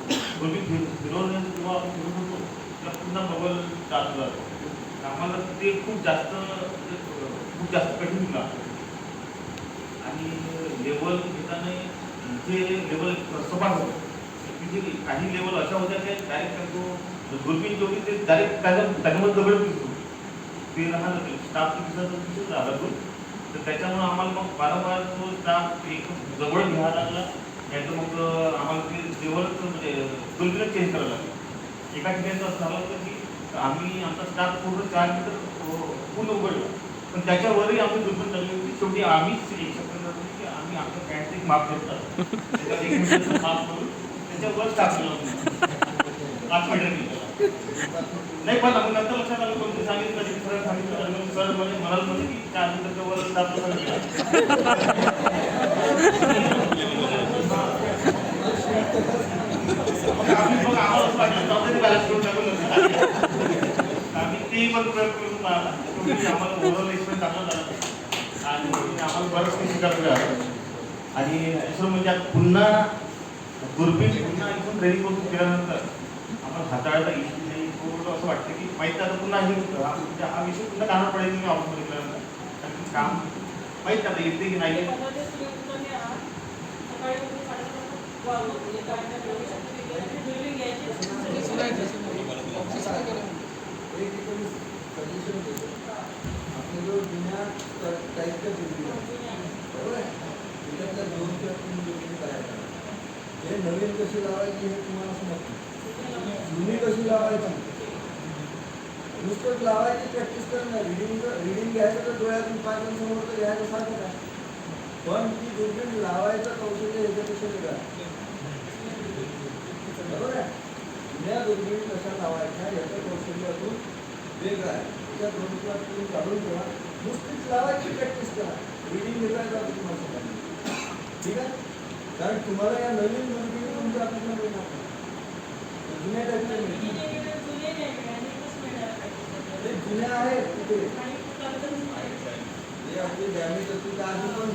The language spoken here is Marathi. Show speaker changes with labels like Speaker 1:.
Speaker 1: फिरवण्याचं जेव्हा आपण फिरत होतो तेव्हा पुन्हा मोबाईल चालू जातो. आम्हाला ते खूप जास्त कठीण लागतं. आणि लेवल घेताना जे लेवल सपाट होतं म्हणजे काही लेवल अशा होत्या की डायरेक्ट तो दुर्बीण जे होती ते डायरेक्ट त्याच्यामध्ये दगड दिसतो ते राहणार स्टाफ दिसत राहतो. तर त्याच्यामुळे आम्हाला मग वारंवार तो स्टाफ एक जवळ घ्यावा लागला. नाही तर मग आम्हाला ते लेवलच म्हणजे दुर्बीणच चेंज करावं लागलं. एका ठिकाणी असं झालं होतं की आम्ही आमचा स्टाफ पूर्ण 4 मीटर पूर्ण उघडला. पण त्याच्यावरही आम्ही दुर्बीण चालली होती. शेवटी आम्हीच एक शब्द की आम्ही आमच्या पॅन्टचं एक माप करतात त्याच्यावर 1 मीटरचं माप करून त्याच्यावर टाकलेलं होतं 5 मीटर नाही. पण आम्ही नंतर लक्षात आलं कोणते सांगितलं कधी सर सांगितलं सर म्हणजे म्हणाल म्हणजे की 4 मीटरच्या वर स्टाफ आम्ही मग आम्हाला असं वाटलं बॅलन्स करून टाकून आम्ही तेही पण प्रयोग करून आम्हाला ओव्हरऑल एक्सपिरियन्स चांगला झाला आणि आम्हाला बरंच काही शिकायला मिळालं. आणि दुसरं म्हणजे आता पुन्हा दुर्बीण पुन्हा एकदम ट्रेनिंग करून केल्यानंतर आपण हाताळायला इश्यू नाही पूर्ण असं वाटतं की माहिती आता पुन्हा हे हा विषय पुन्हा कानावर पडेल मी ऑफिसमध्ये गेल्यानंतर कारण काम माहीत आता येते की नाही.
Speaker 2: आपल्या जो जुन्या टाईपच्या बिल्डिंग बरोबर आहे त्याच्यातल्या 2 किंवा 3 बिल्डिंग करायच्या. हे नवीन कशी लावायची हे तुम्हाला समजतं. जुनी कशी लावायची नुसतंच लावायची प्रॅक्टिस करणं. रिडिंग घ्यायचं तर डोळ्यातून पाहिजे तर घ्यायचं सारखं आहे. पण ती दुर्बीण लावायचं कौशल्य ह्याच्यापेक्षा वेगळं आहे. बरोबर आहे. जुन्या दुर्बीण कशा लावायच्या याचं कौशल्य अजून वेगळं आहे. त्या 2 किंवा 3 काढून ठेवा. नुसतीच लावायची प्रॅक्टिस करा. रिडिंग घेतायचा तुम्हाला सगळ्यांनी ठीक आहे. कारण तुम्हाला या नवीन दुर्बीण तुमच्या आपल्याला मिळणार नाही. जुन्या टाईपच्या जुन्या आहेत तिथे आपली डॅमेज असतील तर अजून पण